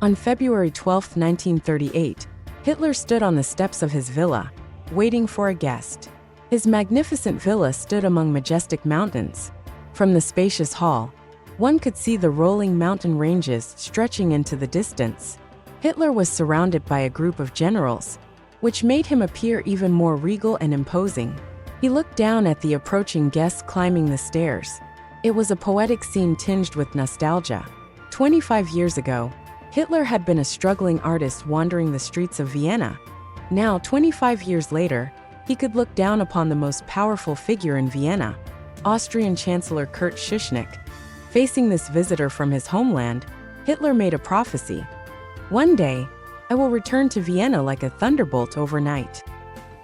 On February 12, 1938, Hitler stood on the steps of his villa, waiting for a guest. His magnificent villa stood among majestic mountains. From the spacious hall, one could see the rolling mountain ranges stretching into the distance. Hitler was surrounded by a group of generals, which made him appear even more regal and imposing. He looked down at the approaching guests climbing the stairs. It was a poetic scene tinged with nostalgia. 25 years ago, Hitler had been a struggling artist wandering the streets of Vienna. Now, 25 years later, he could look down upon the most powerful figure in Vienna, Austrian Chancellor Kurt Schuschnigg. Facing this visitor from his homeland, Hitler made a prophecy. One day, I will return to Vienna like a thunderbolt overnight.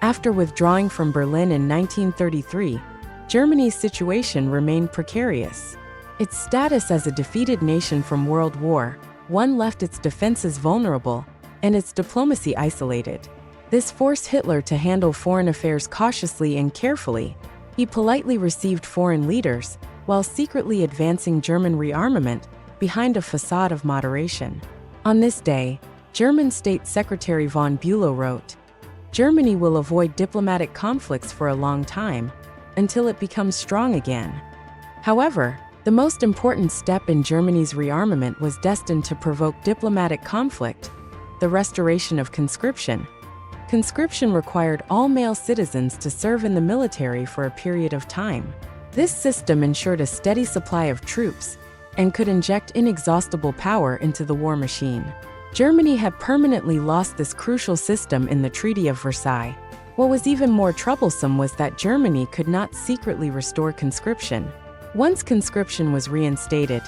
After withdrawing from Berlin in 1933, Germany's situation remained precarious. Its status as a defeated nation from World War I left its defenses vulnerable and its diplomacy isolated. This forced Hitler to handle foreign affairs cautiously and carefully. He politely received foreign leaders, while secretly advancing German rearmament behind a facade of moderation. On this day, German State Secretary von Bülow wrote, "Germany will avoid diplomatic conflicts for a long time, until it becomes strong again." However, the most important step in Germany's rearmament was destined to provoke diplomatic conflict: the restoration of conscription. Conscription required all male citizens to serve in the military for a period of time. This system ensured a steady supply of troops and could inject inexhaustible power into the war machine. Germany had permanently lost this crucial system in the Treaty of Versailles. What was even more troublesome was that Germany could not secretly restore conscription. Once conscription was reinstated,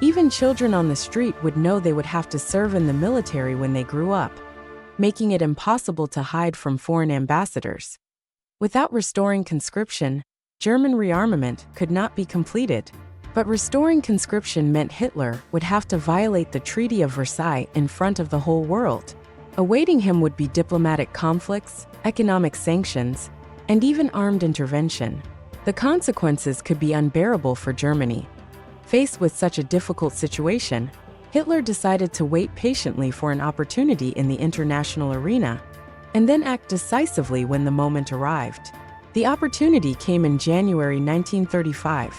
even children on the street would know they would have to serve in the military when they grew up, making it impossible to hide from foreign ambassadors. Without restoring conscription, German rearmament could not be completed. But restoring conscription meant Hitler would have to violate the Treaty of Versailles in front of the whole world. Awaiting him would be diplomatic conflicts, economic sanctions, and even armed intervention. The consequences could be unbearable for Germany. Faced with such a difficult situation, Hitler decided to wait patiently for an opportunity in the international arena, and then act decisively when the moment arrived. The opportunity came in January 1935.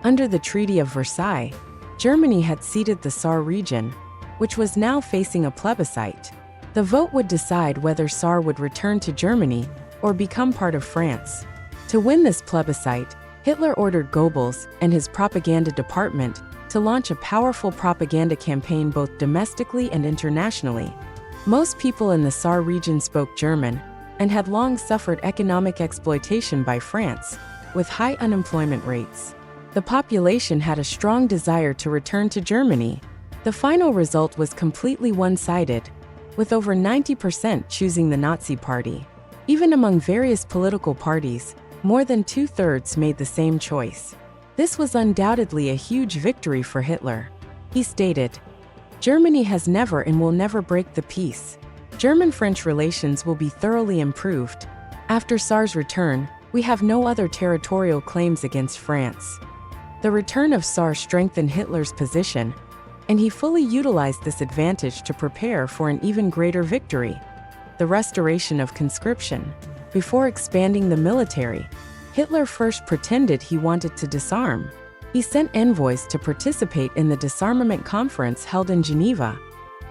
Under the Treaty of Versailles, Germany had ceded the Saar region, which was now facing a plebiscite. The vote would decide whether Saar would return to Germany or become part of France. To win this plebiscite, Hitler ordered Goebbels and his propaganda department to launch a powerful propaganda campaign both domestically and internationally. Most people in the Saar region spoke German and had long suffered economic exploitation by France, with high unemployment rates. The population had a strong desire to return to Germany. The final result was completely one-sided, with over 90% choosing the Nazi Party. Even among various political parties, more than two-thirds made the same choice. This was undoubtedly a huge victory for Hitler. He stated, "Germany has never and will never break the peace. German-French relations will be thoroughly improved. After Saar's return, we have no other territorial claims against France." The return of Saar strengthened Hitler's position, and he fully utilized this advantage to prepare for an even greater victory: the restoration of conscription. Before expanding the military, Hitler first pretended he wanted to disarm. He sent envoys to participate in the disarmament conference held in Geneva,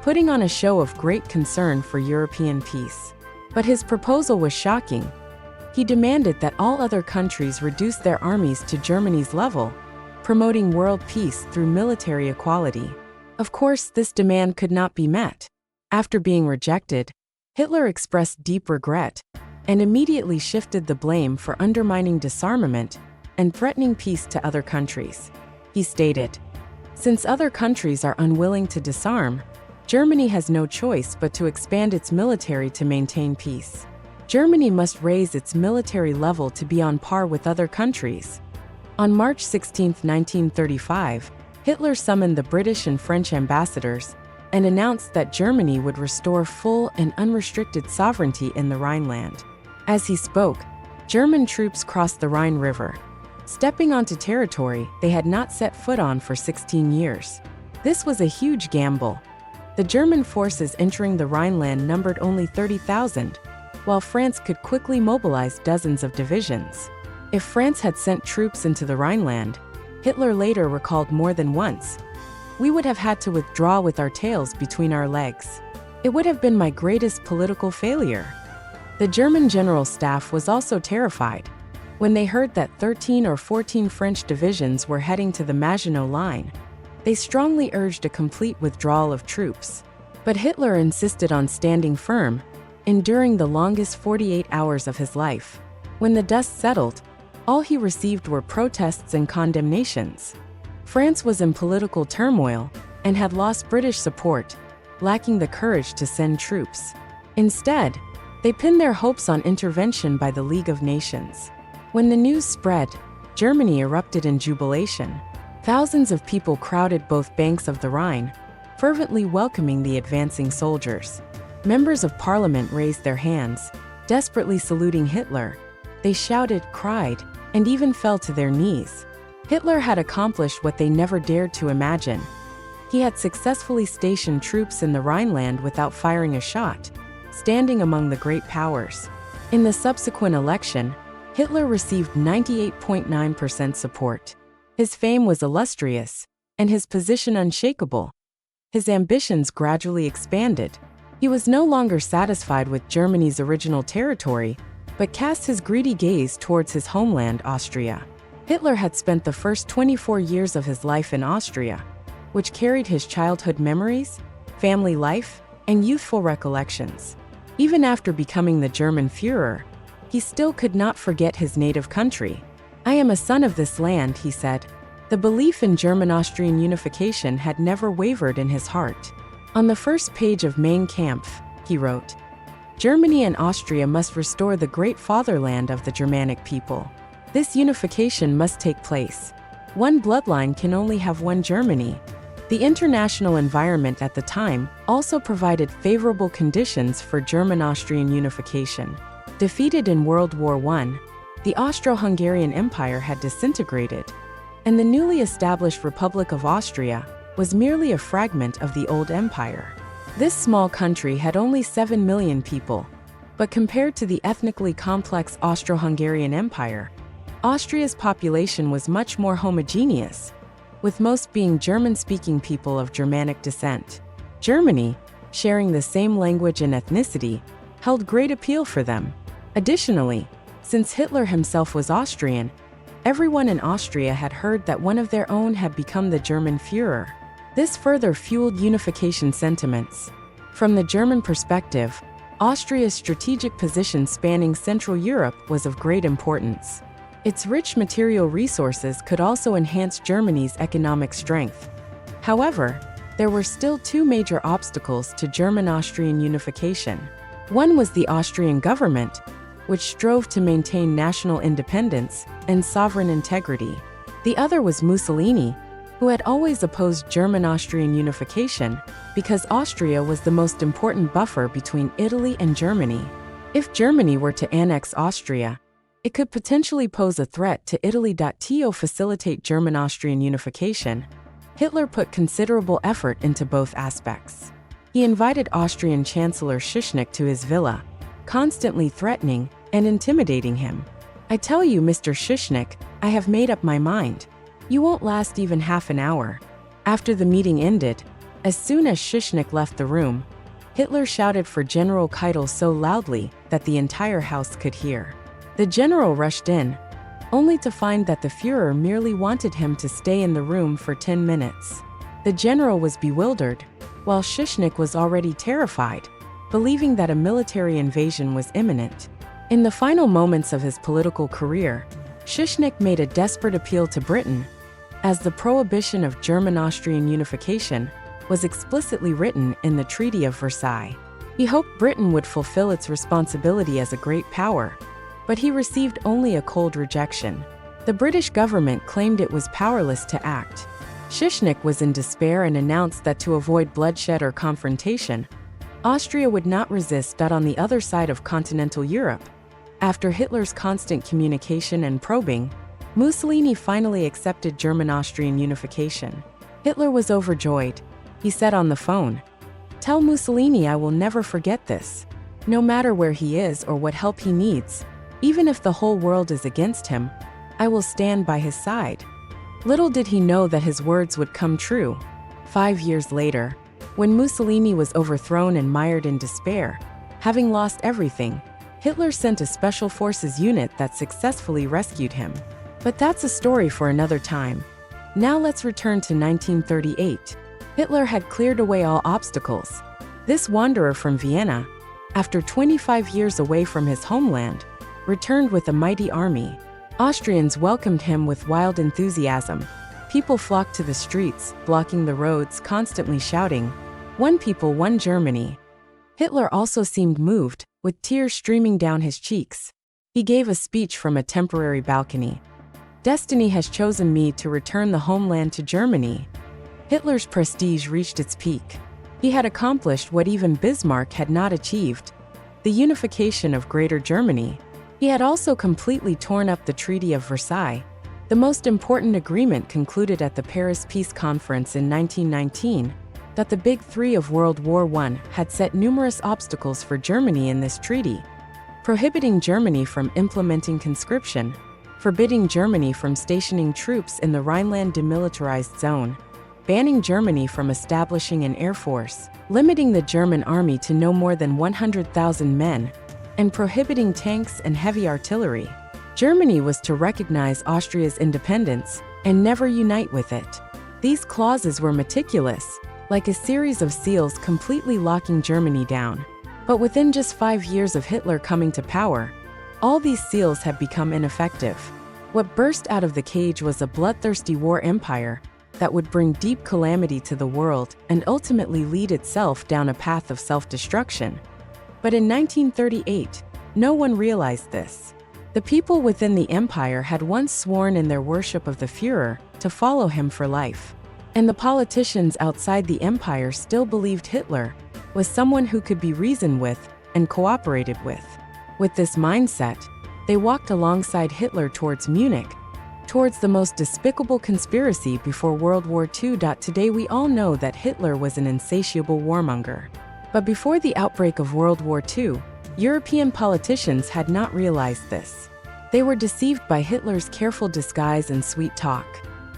putting on a show of great concern for European peace. But his proposal was shocking. He demanded that all other countries reduce their armies to Germany's level, promoting world peace through military equality. Of course, this demand could not be met. After being rejected, Hitler expressed deep regret and immediately shifted the blame for undermining disarmament and threatening peace to other countries. He stated, "Since other countries are unwilling to disarm, Germany has no choice but to expand its military to maintain peace. Germany must raise its military level to be on par with other countries." On March 16, 1935, Hitler summoned the British and French ambassadors and announced that Germany would restore full and unrestricted sovereignty in the Rhineland. As he spoke, German troops crossed the Rhine River, stepping onto territory they had not set foot on for 16 years. This was a huge gamble. The German forces entering the Rhineland numbered only 30,000, while France could quickly mobilize dozens of divisions. If France had sent troops into the Rhineland, Hitler later recalled more than once, we would have had to withdraw with our tails between our legs. It would have been my greatest political failure. The German General Staff was also terrified. When they heard that 13 or 14 French divisions were heading to the Maginot Line, they strongly urged a complete withdrawal of troops. But Hitler insisted on standing firm, enduring the longest 48 hours of his life. When the dust settled, all he received were protests and condemnations. France was in political turmoil and had lost British support, lacking the courage to send troops. Instead, they pinned their hopes on intervention by the League of Nations. When the news spread, Germany erupted in jubilation. Thousands of people crowded both banks of the Rhine, fervently welcoming the advancing soldiers. Members of parliament raised their hands, desperately saluting Hitler. They shouted, cried, and even fell to their knees. Hitler had accomplished what they never dared to imagine. He had successfully stationed troops in the Rhineland without firing a shot, standing among the great powers. In the subsequent election, Hitler received 98.9% support. His fame was illustrious, and his position unshakable. His ambitions gradually expanded. He was no longer satisfied with Germany's original territory, but cast his greedy gaze towards his homeland, Austria. Hitler had spent the first 24 years of his life in Austria, which carried his childhood memories, family life, and youthful recollections. Even after becoming the German Führer, he still could not forget his native country. I am a son of this land, he said. The belief in German-Austrian unification had never wavered in his heart. On the first page of Mein Kampf, he wrote, Germany and Austria must restore the great fatherland of the Germanic people. This unification must take place. One bloodline can only have one Germany. The international environment at the time also provided favorable conditions for German-Austrian unification. Defeated in World War I, the Austro-Hungarian Empire had disintegrated, and the newly established Republic of Austria was merely a fragment of the old empire. This small country had only 7 million people, but compared to the ethnically complex Austro-Hungarian Empire, Austria's population was much more homogeneous, with most being German-speaking people of Germanic descent. Germany, sharing the same language and ethnicity, held great appeal for them. Additionally, since Hitler himself was Austrian, everyone in Austria had heard that one of their own had become the German Führer. This further fueled unification sentiments. From the German perspective, Austria's strategic position spanning Central Europe was of great importance. Its rich material resources could also enhance Germany's economic strength. However, there were still two major obstacles to German-Austrian unification. One was the Austrian government, which strove to maintain national independence and sovereign integrity. The other was Mussolini, who had always opposed German-Austrian unification because Austria was the most important buffer between Italy and Germany. If Germany were to annex Austria, it could potentially pose a threat to Italy. To facilitate German-Austrian unification, Hitler put considerable effort into both aspects. He invited Austrian Chancellor Schuschnigg to his villa, constantly threatening and intimidating him. I tell you, Mr. Schuschnigg, I have made up my mind. You won't last even half an hour. After the meeting ended, as soon as Schuschnigg left the room, Hitler shouted for General Keitel so loudly that the entire house could hear. The general rushed in, only to find that the Führer merely wanted him to stay in the room for 10 minutes. The general was bewildered, while Schuschnigg was already terrified, believing that a military invasion was imminent. In the final moments of his political career, Schuschnigg made a desperate appeal to Britain, as the prohibition of German-Austrian unification was explicitly written in the Treaty of Versailles. He hoped Britain would fulfill its responsibility as a great power, but he received only a cold rejection. The British government claimed it was powerless to act. Schuschnigg was in despair and announced that to avoid bloodshed or confrontation, Austria would not resist. On the other side of continental Europe, after Hitler's constant communication and probing, Mussolini finally accepted German-Austrian unification. Hitler was overjoyed. He said on the phone, Tell Mussolini I will never forget this. No matter where he is or what help he needs, even if the whole world is against him, I will stand by his side." Little did he know that his words would come true. 5 years later, when Mussolini was overthrown and mired in despair, having lost everything, Hitler sent a special forces unit that successfully rescued him. But that's a story for another time. Now let's return to 1938. Hitler had cleared away all obstacles. This wanderer from Vienna, after 25 years away from his homeland, returned with a mighty army. Austrians welcomed him with wild enthusiasm. People flocked to the streets, blocking the roads, constantly shouting, "One people, one Germany." Hitler also seemed moved, with tears streaming down his cheeks. He gave a speech from a temporary balcony. "Destiny has chosen me to return the homeland to Germany." Hitler's prestige reached its peak. He had accomplished what even Bismarck had not achieved: the unification of Greater Germany. He had also completely torn up the Treaty of Versailles, the most important agreement concluded at the Paris Peace Conference in 1919, that the Big Three of World War I had set numerous obstacles for Germany in this treaty: prohibiting Germany from implementing conscription, forbidding Germany from stationing troops in the Rhineland demilitarized zone, banning Germany from establishing an air force, limiting the German army to no more than 100,000 men, and prohibiting tanks and heavy artillery. Germany was to recognize Austria's independence and never unite with it. These clauses were meticulous, like a series of seals completely locking Germany down. But within just 5 years of Hitler coming to power, all these seals had become ineffective. What burst out of the cage was a bloodthirsty war empire that would bring deep calamity to the world and ultimately lead itself down a path of self-destruction. But in 1938, no one realized this. The people within the empire had once sworn in their worship of the Führer to follow him for life. And the politicians outside the empire still believed Hitler was someone who could be reasoned with and cooperated with. With this mindset, they walked alongside Hitler towards Munich, towards the most despicable conspiracy before World War II. Today we all know that Hitler was an insatiable warmonger. But before the outbreak of World War II, European politicians had not realized this. They were deceived by Hitler's careful disguise and sweet talk.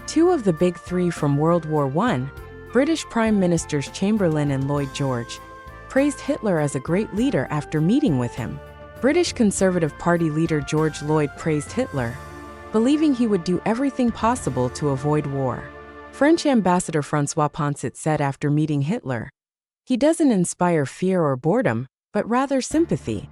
Two of the Big Three from World War I, British Prime Ministers Chamberlain and Lloyd George, praised Hitler as a great leader after meeting with him. British Conservative Party leader George Lloyd praised Hitler, believing he would do everything possible to avoid war. French Ambassador François Poncet said after meeting Hitler, "He doesn't inspire fear or boredom, but rather sympathy."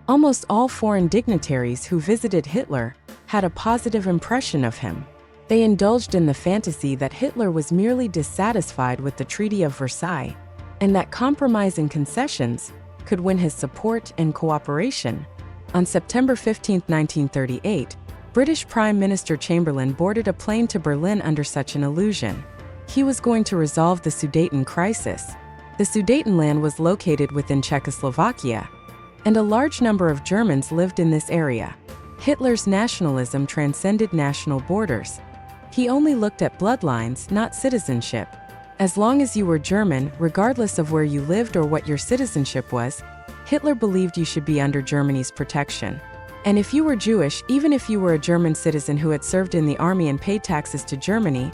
Almost all foreign dignitaries who visited Hitler had a positive impression of him. They indulged in the fantasy that Hitler was merely dissatisfied with the Treaty of Versailles, and that compromise and concessions could win his support and cooperation. On September 15, 1938, British Prime Minister Chamberlain boarded a plane to Berlin under such an illusion. He was going to resolve the Sudeten crisis. The Sudetenland was located within Czechoslovakia, and a large number of Germans lived in this area. Hitler's nationalism transcended national borders. He only looked at bloodlines, not citizenship. As long as you were German, regardless of where you lived or what your citizenship was, Hitler believed you should be under Germany's protection. And if you were Jewish, even if you were a German citizen who had served in the army and paid taxes to Germany,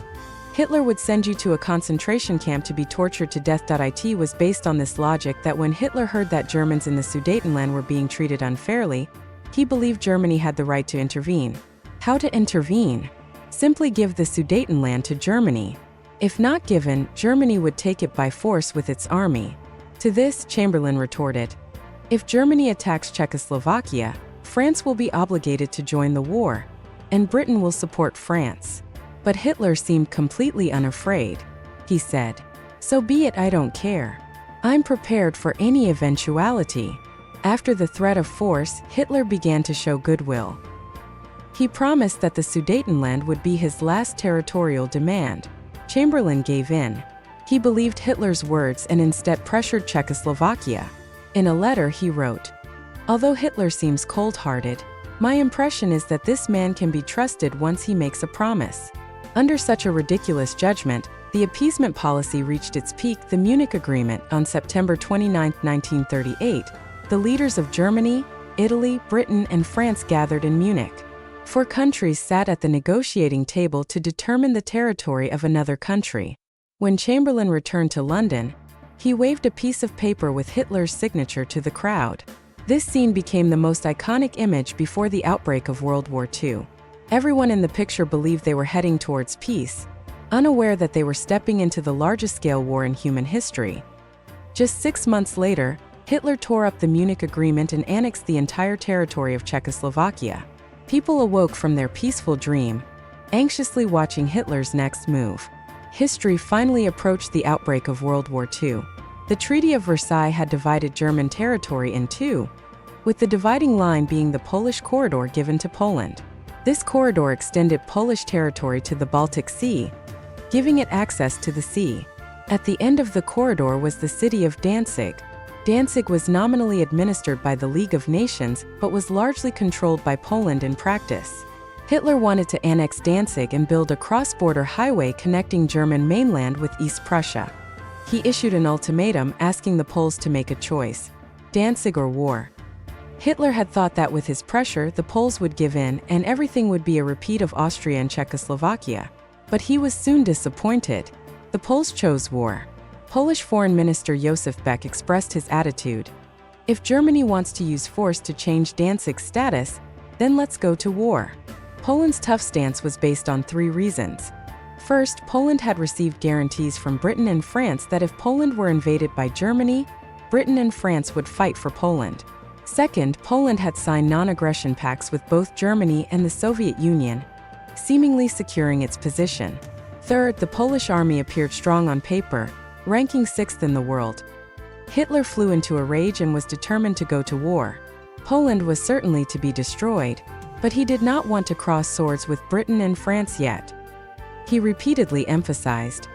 Hitler would send you to a concentration camp to be tortured to death. It was based on this logic that when Hitler heard that Germans in the Sudetenland were being treated unfairly, he believed Germany had the right to intervene. How to intervene? Simply give the Sudetenland to Germany. If not given, Germany would take it by force with its army. To this, Chamberlain retorted, "If Germany attacks Czechoslovakia, France will be obligated to join the war, and Britain will support France." But Hitler seemed completely unafraid. He said, "So be it, I don't care. I'm prepared for any eventuality." After the threat of force, Hitler began to show goodwill. He promised that the Sudetenland would be his last territorial demand. Chamberlain gave in. He believed Hitler's words and instead pressured Czechoslovakia. In a letter he wrote, "Although Hitler seems cold-hearted, my impression is that this man can be trusted once he makes a promise." Under such a ridiculous judgment, The appeasement policy reached its peak, the Munich Agreement, on September 29, 1938. The leaders of Germany, Italy, Britain, and France gathered in Munich. 4 countries sat at the negotiating table to determine the territory of another country. When Chamberlain returned to London, he waved a piece of paper with Hitler's signature to the crowd. This scene became the most iconic image before the outbreak of World War II. Everyone in the picture believed they were heading towards peace, unaware that they were stepping into the largest-scale war in human history. Just 6 months later, Hitler tore up the Munich Agreement and annexed the entire territory of Czechoslovakia. People awoke from their peaceful dream, anxiously watching Hitler's next move. History finally approached the outbreak of World War II. The Treaty of Versailles had divided German territory in two, with the dividing line being the Polish corridor given to Poland. This corridor extended Polish territory to the Baltic Sea, giving it access to the sea. At the end of the corridor was the city of Danzig. Danzig was nominally administered by the League of Nations, but was largely controlled by Poland in practice. Hitler wanted to annex Danzig and build a cross-border highway connecting German mainland with East Prussia. He issued an ultimatum asking the Poles to make a choice: Danzig or war. Hitler had thought that with his pressure, the Poles would give in and everything would be a repeat of Austria and Czechoslovakia. But he was soon disappointed. The Poles chose war. Polish Foreign Minister Josef Beck expressed his attitude: if Germany wants to use force to change Danzig's status, then let's go to war. Poland's tough stance was based on 3 reasons. First, Poland had received guarantees from Britain and France that if Poland were invaded by Germany, Britain and France would fight for Poland. Second, Poland had signed non-aggression pacts with both Germany and the Soviet Union, seemingly securing its position. Third, the Polish army appeared strong on paper, ranking 6th in the world. Hitler flew into a rage and was determined to go to war. Poland was certainly to be destroyed, but he did not want to cross swords with Britain and France yet. He repeatedly emphasized,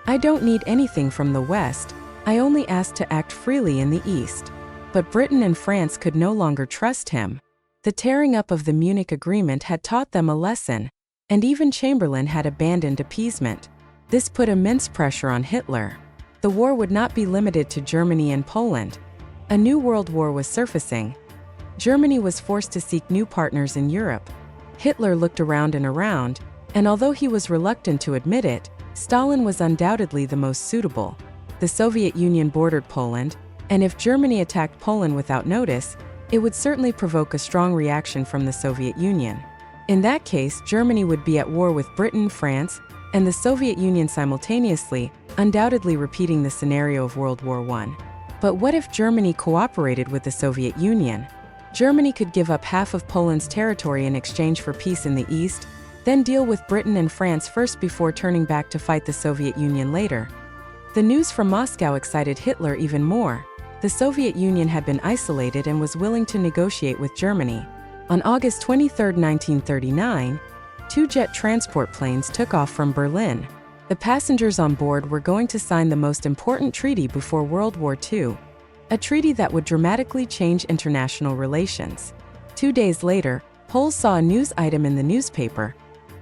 "I don't need anything from the West, I only ask to act freely in the East." But Britain and France could no longer trust him. The tearing up of the Munich Agreement had taught them a lesson, and even Chamberlain had abandoned appeasement. This put immense pressure on Hitler. The war would not be limited to Germany and Poland. A new world war was surfacing. Germany was forced to seek new partners in Europe. Hitler looked around, and although he was reluctant to admit it, Stalin was undoubtedly the most suitable. The Soviet Union bordered Poland, and if Germany attacked Poland without notice, it would certainly provoke a strong reaction from the Soviet Union. In that case, Germany would be at war with Britain, France, and the Soviet Union simultaneously, undoubtedly repeating the scenario of World War I. But what if Germany cooperated with the Soviet Union? Germany could give up half of Poland's territory in exchange for peace in the East, then deal with Britain and France first before turning back to fight the Soviet Union later. The news from Moscow excited Hitler even more. The Soviet Union had been isolated and was willing to negotiate with Germany. On August 23, 1939, 2 jet transport planes took off from Berlin. The passengers on board were going to sign the most important treaty before World War II, a treaty that would dramatically change international relations. 2 days later, Poles saw a news item in the newspaper.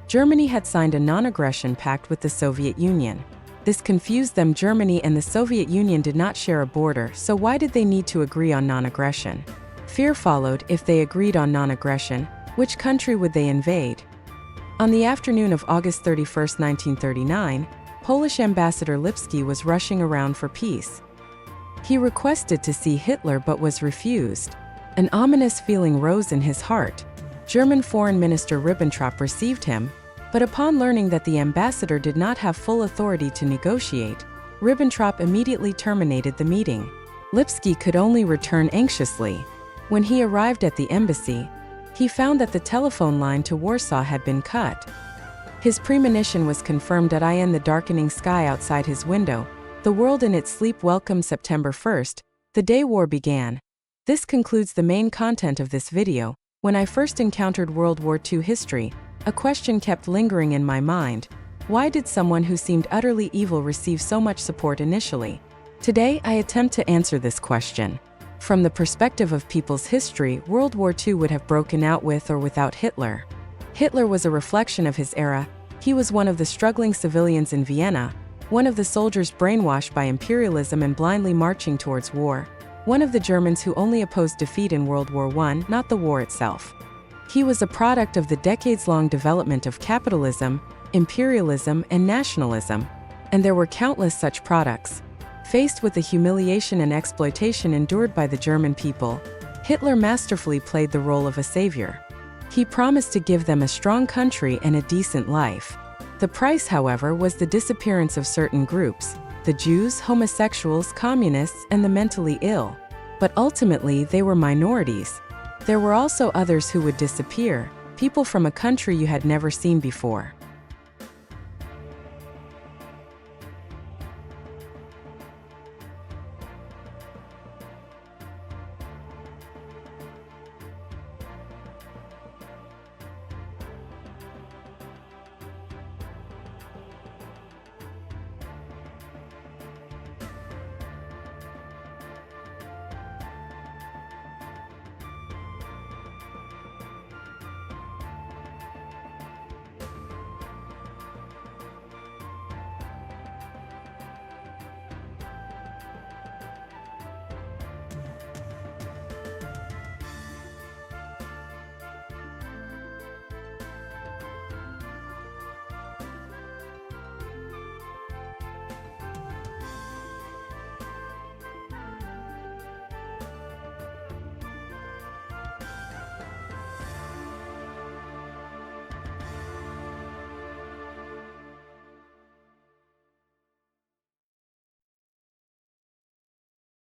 Germany had signed a non-aggression pact with the Soviet Union. This confused them. Germany and the Soviet Union did not share a border, so why did they need to agree on non-aggression? Fear followed. If they agreed on non-aggression, which country would they invade? On the afternoon of August 31, 1939, Polish Ambassador Lipski was rushing around for peace. He requested to see Hitler but was refused. An ominous feeling rose in his heart. German Foreign Minister Ribbentrop received him, but upon learning that the ambassador did not have full authority to negotiate, Ribbentrop immediately terminated the meeting. Lipski could only return anxiously. When he arrived at the embassy, he found that the telephone line to Warsaw had been cut. His premonition was confirmed. In the darkening sky outside his window, the world in its sleep welcomed September 1st, the day war began. This concludes the main content of this video. When I first encountered World War II history, a question kept lingering in my mind: why did someone who seemed utterly evil receive so much support initially? Today, I attempt to answer this question. From the perspective of people's history, World War II would have broken out with or without Hitler. Hitler was a reflection of his era. He was one of the struggling civilians in Vienna, one of the soldiers brainwashed by imperialism and blindly marching towards war, one of the Germans who only opposed defeat in World War I, not the war itself. He was a product of the decades-long development of capitalism, imperialism, and nationalism, and there were countless such products. Faced with the humiliation and exploitation endured by the German people, Hitler masterfully played the role of a savior. He promised to give them a strong country and a decent life. The price, however, was the disappearance of certain groups: the Jews, homosexuals, communists, and the mentally ill. But ultimately, they were minorities. There were also others who would disappear, people from a country you had never seen before.